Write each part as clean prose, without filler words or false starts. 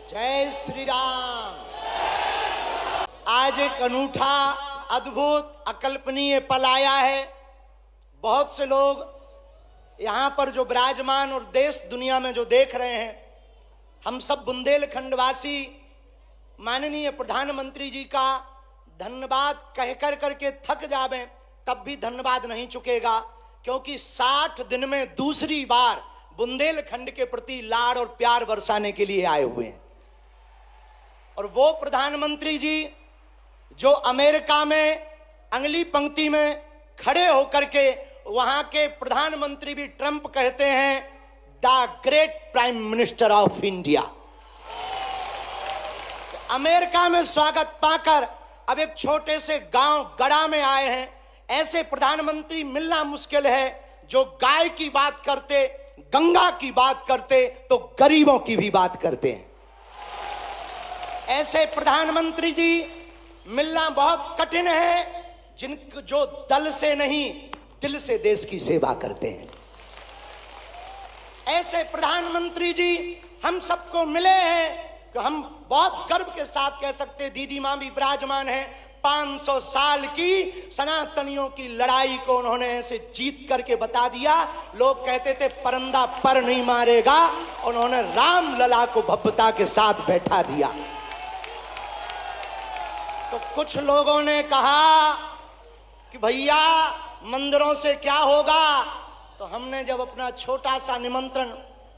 जय श्री राम। आज एक अनूठा, अद्भुत, अकल्पनीय पल आया है। बहुत से लोग यहाँ पर जो विराजमान और देश दुनिया में जो देख रहे हैं, हम सब बुंदेलखंडवासी माननीय प्रधानमंत्री जी का धन्यवाद कह कर करके थक जावें, तब भी धन्यवाद नहीं चुकेगा, क्योंकि 60 दिन में दूसरी बार बुंदेलखंड के प्रति लाड़ और प्यार बरसाने के लिए आए हुए हैं। और वो प्रधानमंत्री जी जो अमेरिका में अगली पंक्ति में खड़े होकर के वहां के प्रधानमंत्री भी ट्रंप कहते हैं the great prime minister of India. America में स्वागत पाकर अब एक छोटे से गांव गड़ा में आए हैं। ऐसे प्रधानमंत्री मिलना मुश्किल है जो गाय की बात करते, गंगा की बात करते तो गरीबों की भी बात करते हैं। ऐसे प्रधानमंत्री जी मिलना बहुत कठिन है जो दल से नहीं दिल से देश की सेवा करते हैं। ऐसे प्रधानमंत्री जी हम सबको मिले हैं कि हम बहुत गर्व के साथ कह सकते हैं, दीदी मां भी विराजमान है, 500 साल की सनातनियों की लड़ाई को उन्होंने ऐसे जीत करके बता दिया। लोग कहते थे परिंदा पर नहीं मारेगा, उन्होंने राम लला को भव्यता के साथ बैठा दिया। तो कुछ लोगों ने कहा कि भैया मंदिरों से क्या होगा, तो हमने जब अपना छोटा सा निमंत्रण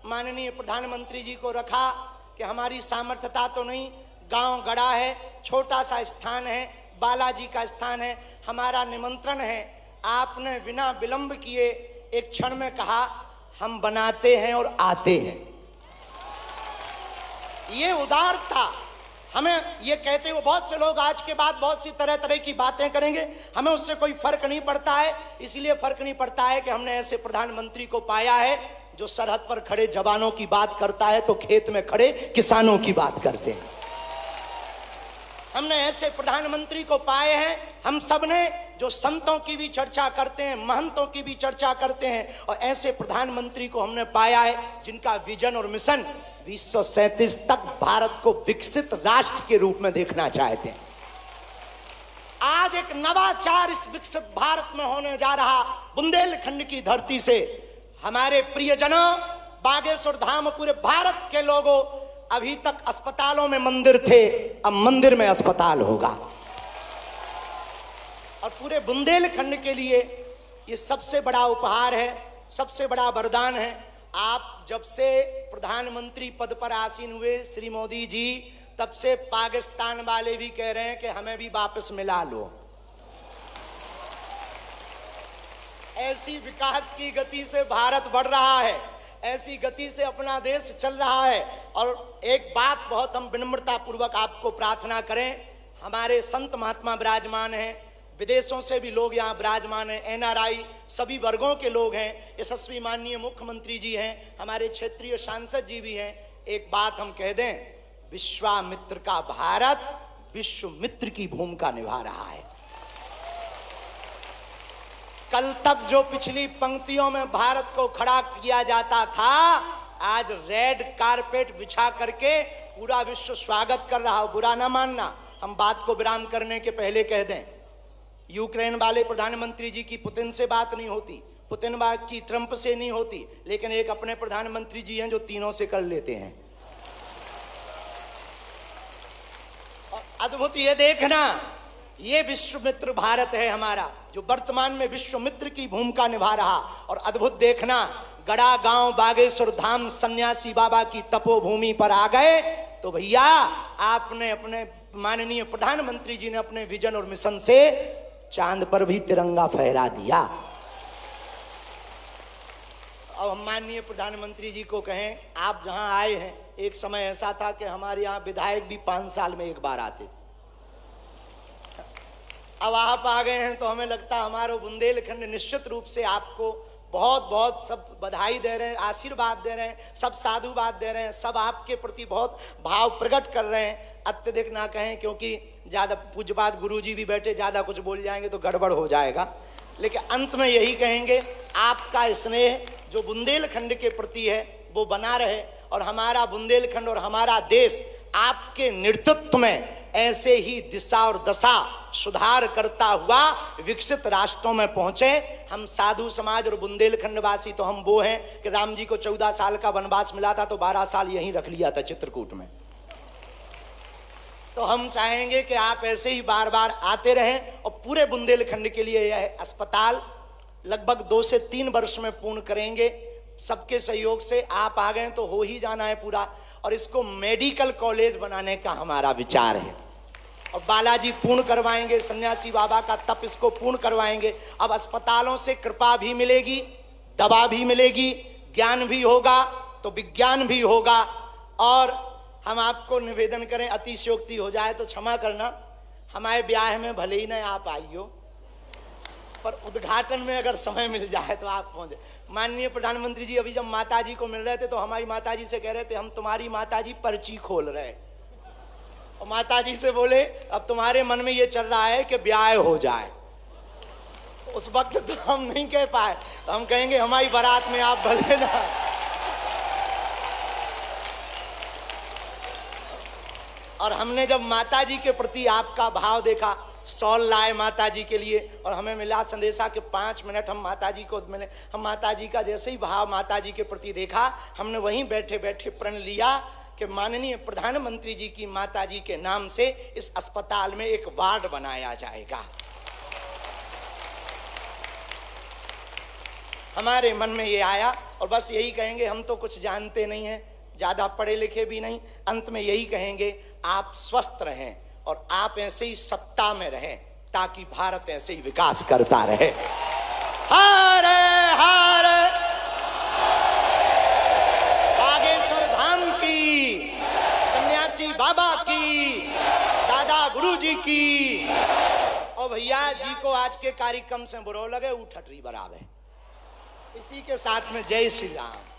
माननीय प्रधानमंत्री जी को रखा कि हमारी सामर्थ्यता तो नहीं, गांव गड़ा है, छोटा सा स्थान है, बालाजी का स्थान है, हमारा निमंत्रण है, आपने बिना विलंब किए एक क्षण में कहा हम बनाते हैं और आते हैं। ये उदारता हमें, ये कहते हुए बहुत से लोग आज के बाद बहुत सी तरह तरह की बातें करेंगे, हमें उससे कोई फर्क नहीं पड़ता है। इसलिए फर्क नहीं पड़ता है कि हमने ऐसे प्रधानमंत्री को पाया है जो सरहद पर खड़े जवानों की बात करता है तो खेत में खड़े किसानों की बात करते हैं। हमने ऐसे प्रधानमंत्री को पाए हैं हम सब ने जो संतों की भी चर्चा करते हैं, महंतों की भी चर्चा करते हैं, और ऐसे प्रधानमंत्री को हमने पाया है जिनका विजन और मिशन 2037 तक भारत को विकसित राष्ट्र के रूप में देखना चाहते हैं। आज एक नवाचार इस विकसित भारत में होने जा रहा। बुंदेलखंड की धरती से हमारे प्रियजनों, बागेश्वर धाम, पूरे भारत के लोगों, अभी तक अस्पतालों में मंदिर थे, अब मंदिर में अस्पताल होगा। और पूरे बुंदेलखंड के लिए ये सबसे बड़ा उपहार है, सबसे बड़ा वरदान है। आप जब से प्रधानमंत्री पद पर आसीन हुए श्री मोदी जी, तब से पाकिस्तान वाले भी कह रहे हैं कि हमें भी वापस मिला लो। ऐसी विकास की गति से भारत बढ़ रहा है, ऐसी गति से अपना देश चल रहा है। और एक बात बहुत हम विनम्रता पूर्वक आपको प्रार्थना करें, हमारे संत महात्मा विराजमान हैं, विदेशों से भी लोग यहाँ विराजमान हैं, एनआरआई सभी वर्गों के लोग हैं, यशस्वी माननीय मुख्यमंत्री जी हैं, हमारे क्षेत्रीय सांसद जी भी हैं। एक बात हम कह दें, विश्वामित्र का भारत विश्व मित्र की भूमिका निभा रहा है। कल तक जो पिछली पंक्तियों में भारत को खड़ा किया जाता था, आज रेड कारपेट बिछा करके पूरा विश्व स्वागत कर रहा हो। बुरा ना मानना, हम बात को विराम करने के पहले कह दें, यूक्रेन वाले प्रधानमंत्री जी की पुतिन से बात नहीं होती, पुतिन की ट्रंप से नहीं होती, लेकिन एक अपने प्रधानमंत्री जी हैं जो तीनों से कर लेते हैं। और अद्भुत ये देखना, ये विश्व मित्र भारत है हमारा, जो वर्तमान में विश्व मित्र की भूमिका निभा रहा। और अद्भुत देखना, गड़ा गांव बागेश्वर धाम सन्यासी बाबा की तपोभूमि पर आ गए तो भैया आपने अपने माननीय प्रधानमंत्री जी ने अपने विजन और मिशन से चांद पर भी तिरंगा फहरा दिया। अब हम माननीय प्रधानमंत्री जी को कहें, आप जहां आए हैं, एक समय ऐसा था कि हमारे यहाँ विधायक भी 5 साल में एक बार आते थे। अब आप आ गए हैं तो हमें लगता है हमारा बुंदेलखंड निश्चित रूप से आपको बहुत बहुत सब बधाई दे रहे हैं, आशीर्वाद दे रहे हैं, सब साधुवाद दे रहे हैं, सब आपके प्रति बहुत भाव प्रकट कर रहे हैं। अत्यधिक ना कहें, क्योंकि ज्यादा पूज्यपाद गुरुजी भी बैठे, ज्यादा कुछ बोल जाएंगे तो गड़बड़ हो जाएगा। लेकिन अंत में यही कहेंगे, आपका स्नेह जो बुंदेलखंड के प्रति है वो बना रहे, और हमारा बुंदेलखंड और हमारा देश आपके नेतृत्व में ऐसे ही दिशा और दशा सुधार करता हुआ विकसित राष्ट्रों में पहुंचे। हम साधु समाज और बुंदेलखंड वासी तो हम वो हैं कि राम जी को 14 साल का वनवास मिला था तो 12 साल यहीं रख लिया था चित्रकूट में। तो हम चाहेंगे कि आप ऐसे ही बार बार आते रहें और पूरे बुंदेलखंड के लिए यह अस्पताल लगभग 2 से 3 वर्ष में पूर्ण करेंगे। सबके सहयोग से आप आ गए तो हो ही जाना है पूरा, और इसको मेडिकल कॉलेज बनाने का हमारा विचार है। और बालाजी पूर्ण करवाएंगे, सन्यासी बाबा का तप इसको पूर्ण करवाएंगे। अब अस्पतालों से कृपा भी मिलेगी, दवा भी मिलेगी, ज्ञान भी होगा तो विज्ञान भी होगा। और हम आपको निवेदन करें, अतिशयोक्ति हो जाए तो क्षमा करना, हमारे ब्याह में भले ही ना आप आई हो, पर उद्घाटन में अगर समय मिल जाए तो आप पहुंचे। माननीय प्रधानमंत्री जी अभी जब माता जी को मिल रहे थे तो हमारी माता जी से कह रहे थे हम तुम्हारी माता जी पर्ची खोल रहे, और माता जी से बोले अब तुम्हारे मन में ये चल रहा है कि ब्याह हो जाए। उस वक्त तो हम नहीं कह पाए, तो हम कहेंगे हमारी बारात में आप भले ना। और हमने जब माता जी के प्रति आपका भाव देखा, सॉल लाए माता जी के लिए, और हमें मिला संदेशा के 5 मिनट हम माता जी को मिले। हम माता जी का जैसे ही भाव माता जी के प्रति देखा, हमने वहीं बैठे बैठे प्रण लिया कि माननीय प्रधानमंत्री जी की माता जी के नाम से इस अस्पताल में एक वार्ड बनाया जाएगा। हमारे मन में ये आया, और बस यही कहेंगे, हम तो कुछ जानते नहीं हैं, ज्यादा पढ़े लिखे भी नहीं, अंत में यही कहेंगे आप स्वस्थ रहें और आप ऐसे ही सत्ता में रहें ताकि भारत ऐसे ही विकास करता रहे। हरे हरे बागेश्वर धाम की, सन्यासी बाबा की, दादा गुरु जी की, और भैया जी को आज के कार्यक्रम से बुरो लगे उठटरी बराबर। इसी के साथ में जय श्री राम।